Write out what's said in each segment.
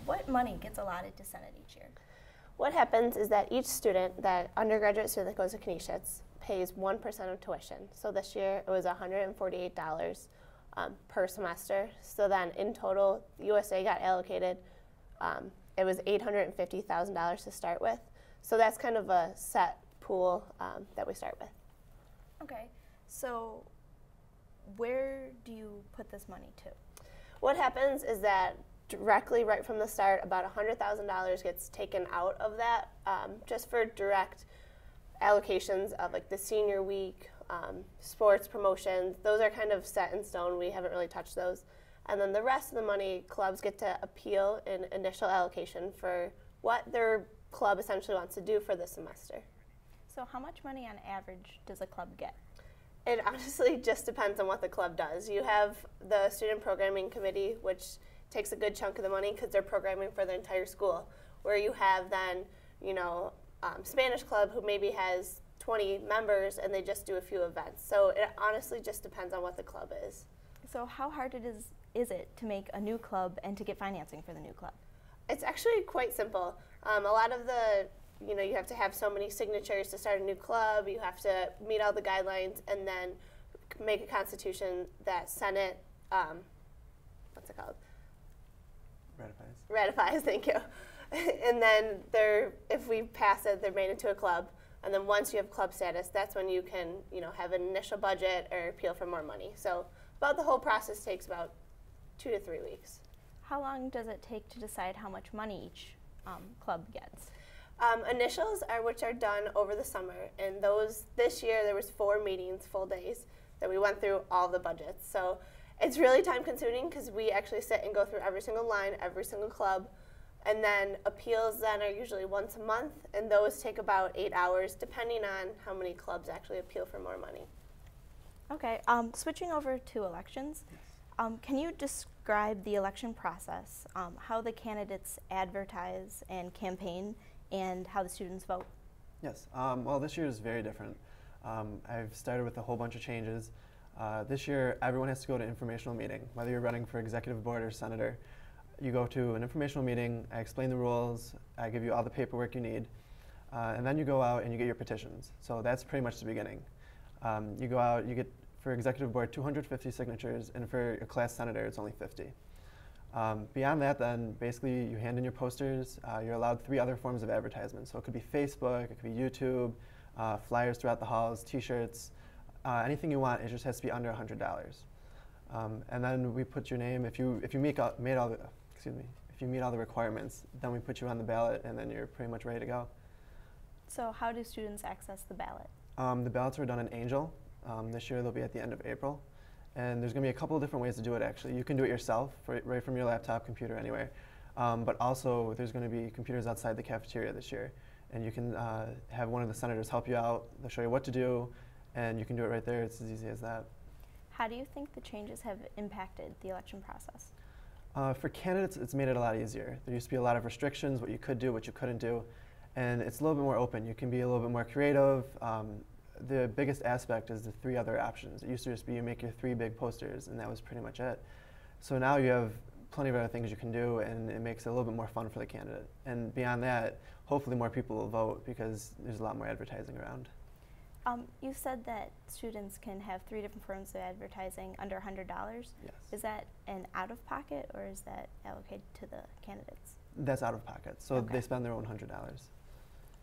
What money gets allotted to Senate each year? What happens is that each student, that undergraduate student that goes to Canisius, pays 1% of tuition. So this year it was $148 per semester. So then in total, USA got allocated, it was $850,000 to start with. So that's kind of a set pool that we start with. Okay, so where do you put this money to? What happens is that directly right from the start, about $100,000 gets taken out of that just for direct allocations of like the senior week, sports promotions. Those are kind of set in stone. We haven't really touched those. And then the rest of the money, clubs get to appeal an initial allocation for what their club essentially wants to do for the semester. So how much money on average does a club get? It honestly just depends on what the club does. You have the student programming committee, which takes a good chunk of the money because they're programming for the entire school, where you have then, you know, Spanish club who maybe has 20 members and they just do a few events. So it honestly just depends on what the club is. So how hard is it to make a new club and to get financing for the new club? It's actually quite simple. A lot of the, you know, you have to have so many signatures to start a new club, you have to meet all the guidelines, and then make a constitution that Senate, what's it called? Ratifies, thank you. And then if we pass it, they're made into a club. And then once you have club status, that's when you can, you know, have an initial budget or appeal for more money. So about the whole process takes about 2 to 3 weeks. How long does it take to decide how much money each club gets? Initials which are done over the summer, and this year there was 4 meetings, full days, that we went through all the budgets. So it's really time consuming because we actually sit and go through every single line, every single club, and then appeals then are usually once a month, and those take about 8 hours depending on how many clubs actually appeal for more money. Okay, switching over to elections, can you describe the election process, how the candidates advertise and campaign, and how the students vote? Yes, well this year is very different. I've started with a whole bunch of changes. This year everyone has to go to an informational meeting, whether you're running for executive board or senator. You go to an informational meeting, I explain the rules, I give you all the paperwork you need, and then you go out and you get your petitions. So that's pretty much the beginning. You go out, you get, for executive board, 250 signatures, and for a class senator, it's only 50. Beyond that, then, basically, you hand in your posters. You're allowed 3 other forms of advertisement. So it could be Facebook, it could be YouTube, flyers throughout the halls, T-shirts, anything you want. It just has to be under $100. And then we put your name. If you meet all the requirements, then we put you on the ballot, and then you're pretty much ready to go. So how do students access the ballot? The ballots are done in Angel. This year they'll be at the end of April. And there's going to be a couple of different ways to do it, actually. You can do it yourself, right from your laptop, computer, anywhere. But also, there's going to be computers outside the cafeteria this year. And you can have one of the senators help you out. They'll show you what to do, and you can do it right there. It's as easy as that. How do you think the changes have impacted the election process? For candidates, it's made it a lot easier. There used to be a lot of restrictions, what you could do, what you couldn't do. And it's a little bit more open. You can be a little bit more creative. The biggest aspect is the 3 other options. It used to just be you make your 3 big posters, and that was pretty much it. So now you have plenty of other things you can do, and it makes it a little bit more fun for the candidate. And beyond that, hopefully more people will vote because there's a lot more advertising around. You said that students can have 3 different forms of advertising under $100. Yes. Is that an out-of-pocket, or is that allocated to the candidates? That's out of pocket, so Okay. they spend their own $100.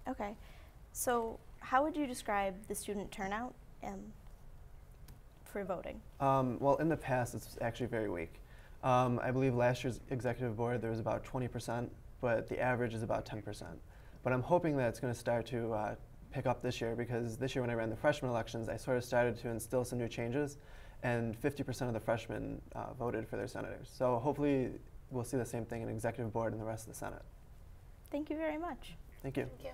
Okay. So how would you describe the student turnout for voting? Well, in the past, it's actually very weak. I believe last year's executive board, there was about 20%, but the average is about 10%. But I'm hoping that it's going to start to pick up this year, because this year when I ran the freshman elections, I sort of started to instill some new changes, and 50% of the freshmen voted for their senators. So hopefully we'll see the same thing in executive board and the rest of the Senate. Thank you very much. Thank you. Thank you.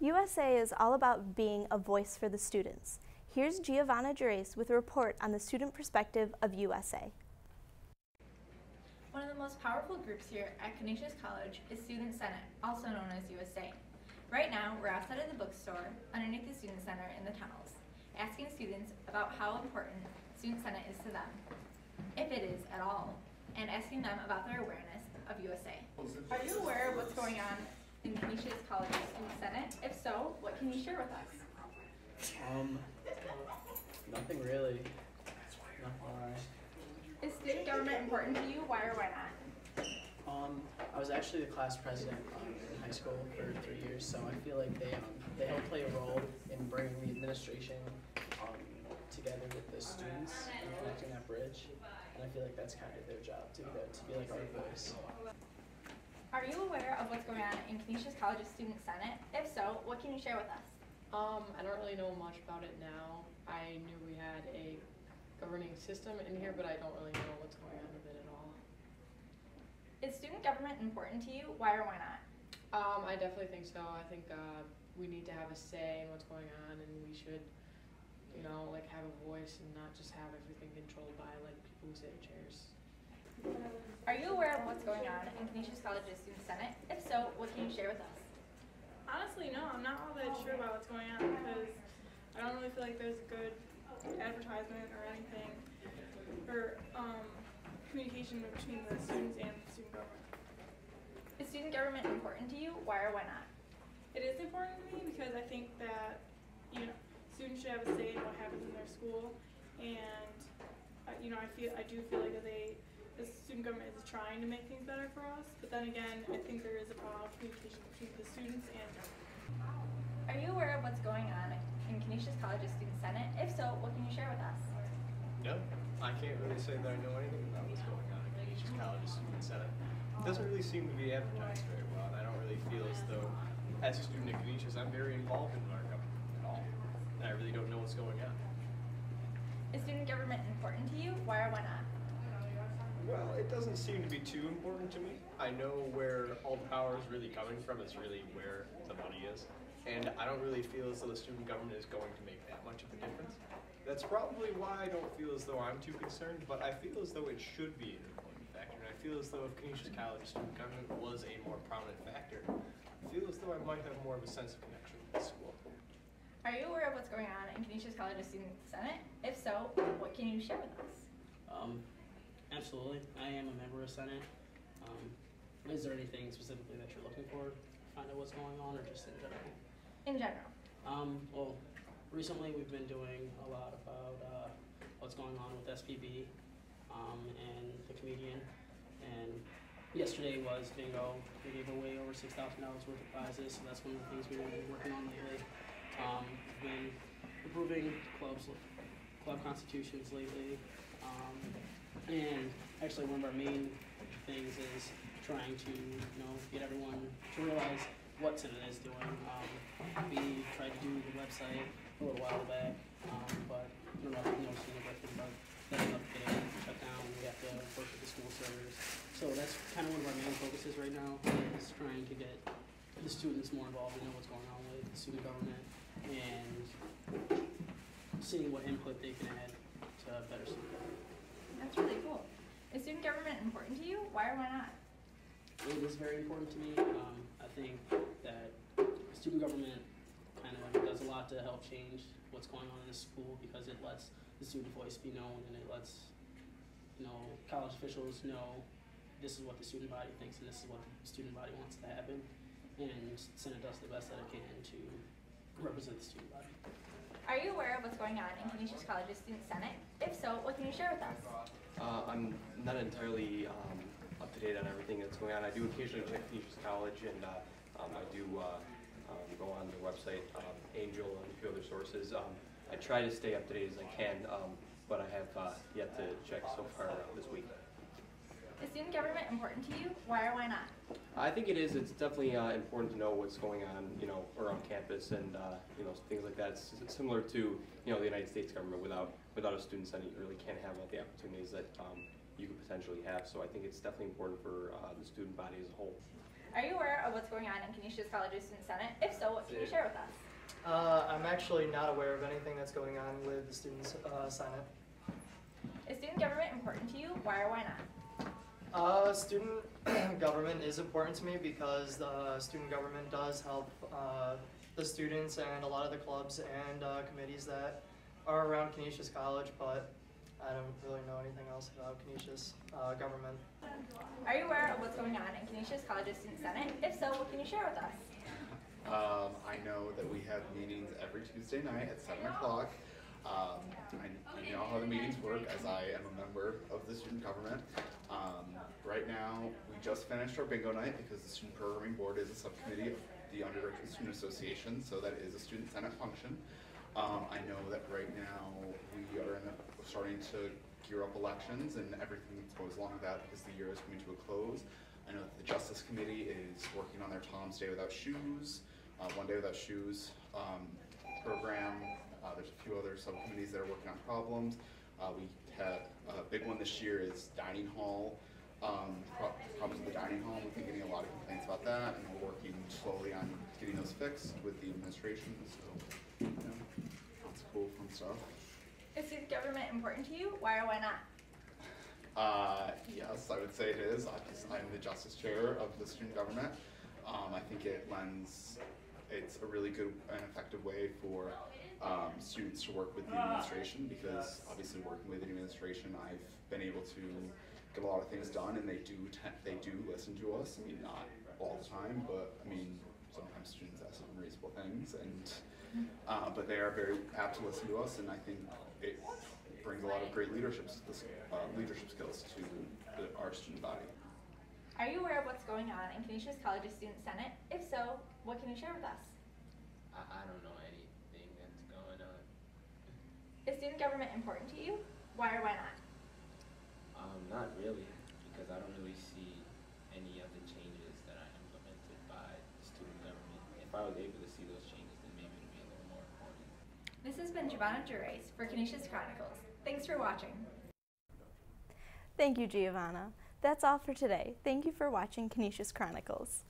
USA is all about being a voice for the students. Here's Giovanna Gerace with a report on the student perspective of USA. One of the most powerful groups here at Canisius College is Student Senate, also known as USA. Right now, we're outside of the bookstore, underneath the Student Center in the tunnels, asking students about how important Student Senate is to them, if it is at all. and asking them about their awareness of USA. Are you aware of what's going on in Canisius College's Student Senate? If so, what can you share with us? Nothing really. Not why. Is student government important to you? Why or why not? I was actually the class president in high school for 3 years, so I feel like they help play a role in bringing the administration together with the students and connecting that bridge. And I feel like that's kind of their job to be like our voice. Are you aware of what's going on in Canisius College's Student Senate? If so, what can you share with us? I don't really know much about it now. I knew we had a governing system in here, but I don't really know what's going on with it at all. Is student government important to you? Why or why not? I definitely think so. I think we need to have a say in what's going on, and we should, like have a voice and not just have everything controlled by like people who sit in chairs. Are you aware of what's going on in Canisius College's Student Senate? If so, what can you share with us? Honestly, no, I'm not all that sure about what's going on because I don't really feel like there's a good advertisement or anything for communication between the students and the student government. Is student government important to you? Why or why not? It is important to me because I think that students should have a say in what happens in their school, and I do feel like that the student government is trying to make things better for us, but then again, I think there is a problem of communication between the students and government. Are you aware of what's going on in Canisius College's Student Senate? If so, what can you share with us? No, I can't really say that I know anything about what's going on in Canisius College's Student Senate. It doesn't really seem to be advertised very well, and I don't really feel as though, as a student at Canisius, I'm very involved in our government at all, and I really don't know what's going on. Is student government important to you? Why or why not? Well, it doesn't seem to be too important to me. I know where all the power is really coming from is really where the money is. And I don't really feel as though the student government is going to make that much of a difference. That's probably why I don't feel as though I'm too concerned, but I feel as though it should be an important factor. And I feel as though if Canisius College student government was a more prominent factor, I feel as though I might have more of a sense of connection with the school. Are you aware of what's going on in Canisius College's Student Senate? If so, what can you share with us? Absolutely. I am a member of Senate. Is there anything specifically that you're looking for to find out what's going on, or just in general? In general. Well, recently we've been doing a lot about what's going on with SPB and the comedian. And yesterday was bingo. We gave away over $6,000 worth of prizes, so that's one of the things we've been working on lately. We've been improving club constitutions lately. And actually one of our main things is trying to get everyone to realize what Senate is doing. We tried to do the website a little while back, but I don't know if you've noticed in the record about setting up getting shut down. We have to work with the school servers. So that's kind of one of our main focuses right now, is trying to get the students more involved and know what's going on with the student government and seeing what input they can add to better student government. That's really cool. Is student government important to you? Why or why not? It is very important to me. I think that student government kind of does a lot to help change what's going on in the school, because it lets the student voice be known, and it lets college officials know this is what the student body thinks and this is what the student body wants to happen. And Senate does the best that it can to represent the student body. Are you aware of what's going on in Canisius College's Student Senate? If so, what can you share with us? I'm not entirely up to date on everything that's going on. I do occasionally check Canisius College, and I do go on the website, Angel, and a few other sources. I try to stay up to date as I can, but I have yet to check so far this week. Is student government important to you? Why or why not? I think it is. It's definitely important to know what's going on, around campus, and things like that. It's similar to, the United States government. Without a student senate, you really can't have the opportunities that you could potentially have. So I think it's definitely important for the student body as a whole. Are you aware of what's going on in Canisius College's Student Senate? If so, what can you share with us? I'm actually not aware of anything that's going on with the student senate. Is student government important to you? Why or why not? Student government is important to me because the student government does help the students and a lot of the clubs and committees that are around Canisius College, but I don't really know anything else about Canisius government. Are you aware of what's going on in Canisius College's Student Senate? If so, what can you share with us? I know that we have meetings every Tuesday night at 7 o'clock. I know how the meetings work as I am a member of the student government. Right now, we just finished our bingo night because the Student Programming Board is a subcommittee of the Undergraduate Student Association, so that is a student senate function. I know that right now we are starting to gear up elections and everything that goes along with that because the year is coming to a close. I know that the Justice Committee is working on their Tom's Day Without Shoes, One Day Without Shoes program. There's a few other subcommittees that are working on problems. We had a big one this year is dining hall. Problems with the dining hall. We've been getting a lot of complaints about that, and we're working slowly on getting those fixed with the administration. So, you know, lots of cool, fun stuff. Is student government important to you? Why or why not? Yes, I would say it is. I'm the justice chair of the student government. I think it's a really good and effective way for students to work with the administration because obviously working with the administration, I've been able to get a lot of things done, and they do listen to us. I mean, not all the time, but I mean, sometimes students ask unreasonable things, and but they are very apt to listen to us, and I think it brings a lot of great leadership skills to our student body. Are you aware of what's going on in Canisius College's Student Senate? If so, what can you share with us? I don't know anything that's going on. Is student government important to you? Why or why not? Not really, because I don't really see any of the changes that are implemented by the student government. If I was able to see those changes, then maybe it would be a little more important. This has been Giovanna Durace for Canisius Chronicles. Thanks for watching. Thank you, Giovanna. That's all for today. Thank you for watching Canisius Chronicles.